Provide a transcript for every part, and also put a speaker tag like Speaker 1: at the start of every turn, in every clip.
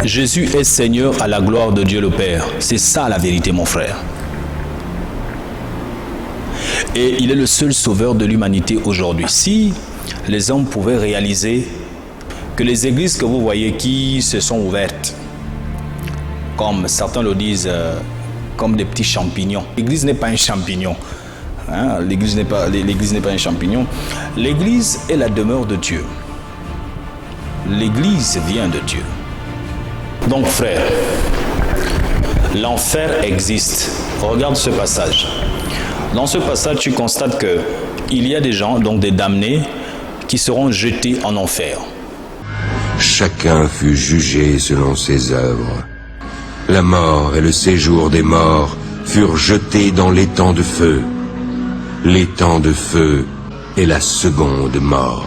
Speaker 1: Jésus est Seigneur à la gloire de Dieu le Père. C'est ça la vérité, mon frère. Et il est le seul sauveur de l'humanité aujourd'hui. Si les hommes pouvaient réaliser que les églises que vous voyez qui se sont ouvertes, comme certains le disent, comme des petits champignons. L'église n'est pas un champignon. Hein? L'église n'est pas un champignon. L'église est la demeure de Dieu. L'église vient de Dieu. Donc frère, l'enfer existe. Regarde ce passage. Dans ce passage, tu constates que il y a des gens, donc des damnés, qui seront jetés en enfer.
Speaker 2: Chacun fut jugé selon ses œuvres. La mort et le séjour des morts furent jetés dans l'étang de feu. L'étang de feu est la seconde mort.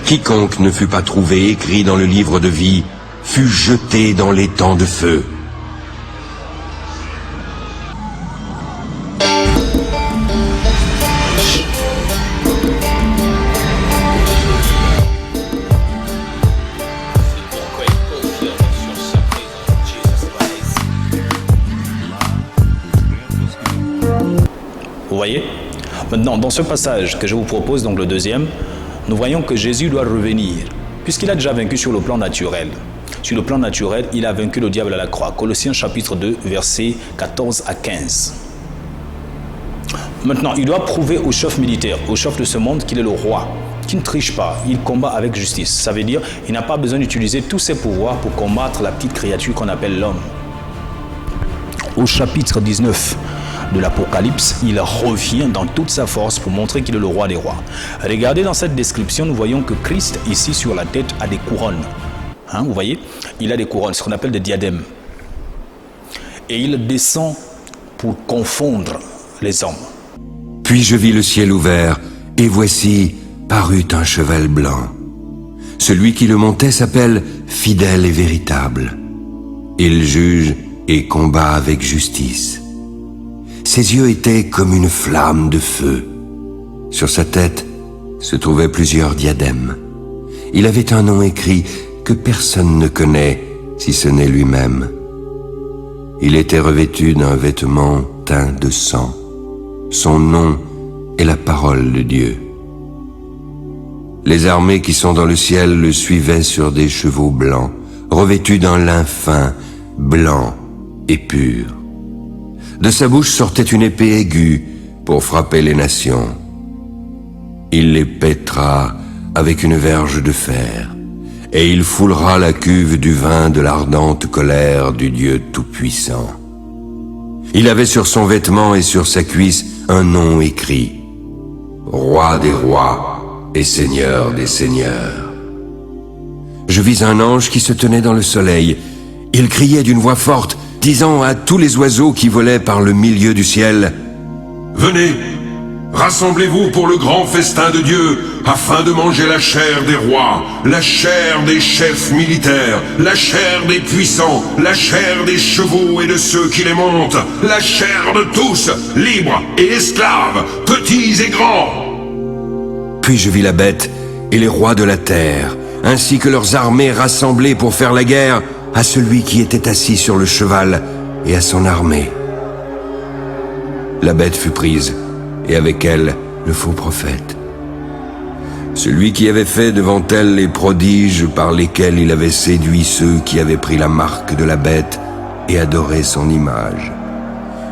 Speaker 2: Quiconque ne fut pas trouvé écrit dans le livre de vie fut jeté dans l'étang de feu.
Speaker 1: Vous voyez? Maintenant, dans ce passage que je vous propose, donc le deuxième, nous voyons que Jésus doit revenir, puisqu'il a déjà vaincu sur le plan naturel. Sur le plan naturel, il a vaincu le diable à la croix. Colossiens chapitre 2, versets 14 à 15. Maintenant, il doit prouver au chef militaire, au chef de ce monde, qu'il est le roi, qui ne triche pas, il combat avec justice. Ça veut dire qu'il n'a pas besoin d'utiliser tous ses pouvoirs pour combattre la petite créature qu'on appelle l'homme. Au chapitre 19 de l'Apocalypse, il revient dans toute sa force pour montrer qu'il est le roi des rois. Regardez dans cette description, nous voyons que Christ, ici sur la tête, a des couronnes. Hein, vous voyez, il a des couronnes, ce qu'on appelle des diadèmes. Et il descend pour confondre les hommes.
Speaker 2: Puis je vis le ciel ouvert, et voici parut un cheval blanc. Celui qui le montait s'appelle Fidèle et Véritable. Il juge et combat avec justice. Ses yeux étaient comme une flamme de feu. Sur sa tête se trouvaient plusieurs diadèmes. Il avait un nom écrit que personne ne connaît si ce n'est lui-même. Il était revêtu d'un vêtement teint de sang. Son nom est la parole de Dieu. Les armées qui sont dans le ciel le suivaient sur des chevaux blancs, revêtus d'un lin fin, blanc et pur. De sa bouche sortait une épée aiguë pour frapper les nations. Il les pètera avec une verge de fer, et il foulera la cuve du vin de l'ardente colère du Dieu Tout-Puissant. Il avait sur son vêtement et sur sa cuisse un nom écrit, Roi des rois et Seigneur des seigneurs. Je vis un ange qui se tenait dans le soleil. Il criait d'une voix forte, disant à tous les oiseaux qui volaient par le milieu du ciel, « Venez, rassemblez-vous pour le grand festin de Dieu, afin de manger la chair des rois, la chair des chefs militaires, la chair des puissants, la chair des chevaux et de ceux qui les montent, la chair de tous, libres et esclaves, petits et grands. » Puis je vis la bête et les rois de la terre, ainsi que leurs armées rassemblées pour faire la guerre à celui qui était assis sur le cheval et à son armée. La bête fut prise, et avec elle le faux prophète. Celui qui avait fait devant elle les prodiges par lesquels il avait séduit ceux qui avaient pris la marque de la bête et adoré son image.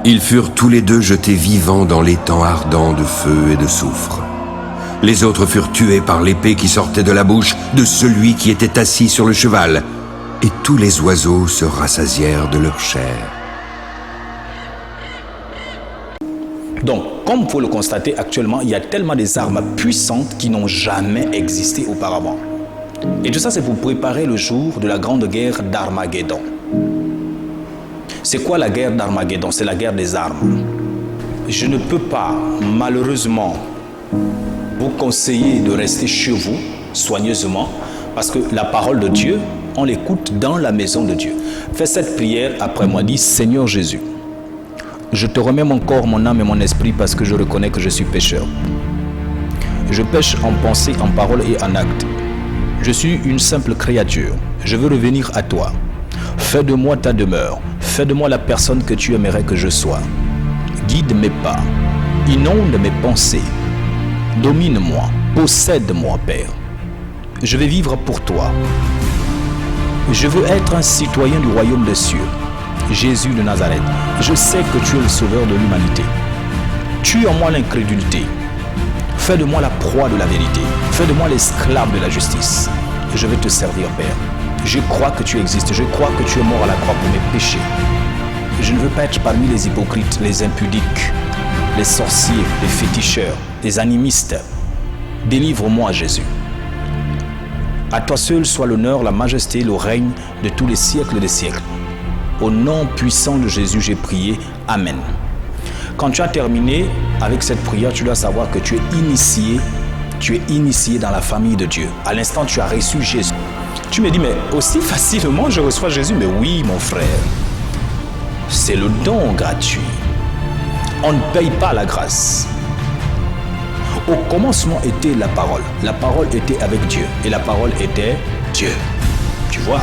Speaker 2: Ils furent tous les deux jetés vivants dans l'étang ardent de feu et de soufre. Les autres furent tués par l'épée qui sortait de la bouche de celui qui était assis sur le cheval, et tous les oiseaux se rassasièrent de leur chair.
Speaker 1: Donc, comme vous pouvez le constater actuellement, il y a tellement des armes puissantes qui n'ont jamais existé auparavant. Et tout ça, c'est pour préparer le jour de la grande guerre d'Armageddon. C'est quoi la guerre d'Armageddon? C'est la guerre des armes. Je ne peux pas, malheureusement, vous conseiller de rester chez vous, soigneusement, parce que la parole de Dieu, on l'écoute dans la maison de Dieu. Fais cette prière après moi, dis, Seigneur Jésus, je te remets mon corps, mon âme et mon esprit parce que je reconnais que je suis pécheur. Je pêche en pensée, en parole et en acte. Je suis une simple créature. Je veux revenir à toi. Fais de moi ta demeure. Fais de moi la personne que tu aimerais que je sois. Guide mes pas. Inonde mes pensées. Domine-moi. Possède-moi, Père. Je vais vivre pour toi. Je veux être un citoyen du royaume des cieux. Jésus de Nazareth, je sais que tu es le sauveur de l'humanité. Tue en moi l'incrédulité. Fais de moi la proie de la vérité. Fais de moi l'esclave de la justice. Je vais te servir, Père. Je crois que tu existes. Je crois que tu es mort à la croix pour mes péchés. Je ne veux pas être parmi les hypocrites, les impudiques, les sorciers, les féticheurs, les animistes. Délivre-moi, Jésus. À toi seul soit l'honneur, la majesté, le règne de tous les siècles des siècles. Au nom puissant de Jésus, j'ai prié. Amen. Quand tu as terminé avec cette prière, tu dois savoir que tu es initié. Tu es initié dans la famille de Dieu. À l'instant, tu as reçu Jésus. Tu me dis, mais aussi facilement je reçois Jésus? Mais oui, mon frère. C'est le don gratuit. On ne paye pas la grâce. Au commencement était la parole. La parole était avec Dieu. Et la parole était Dieu. Tu vois?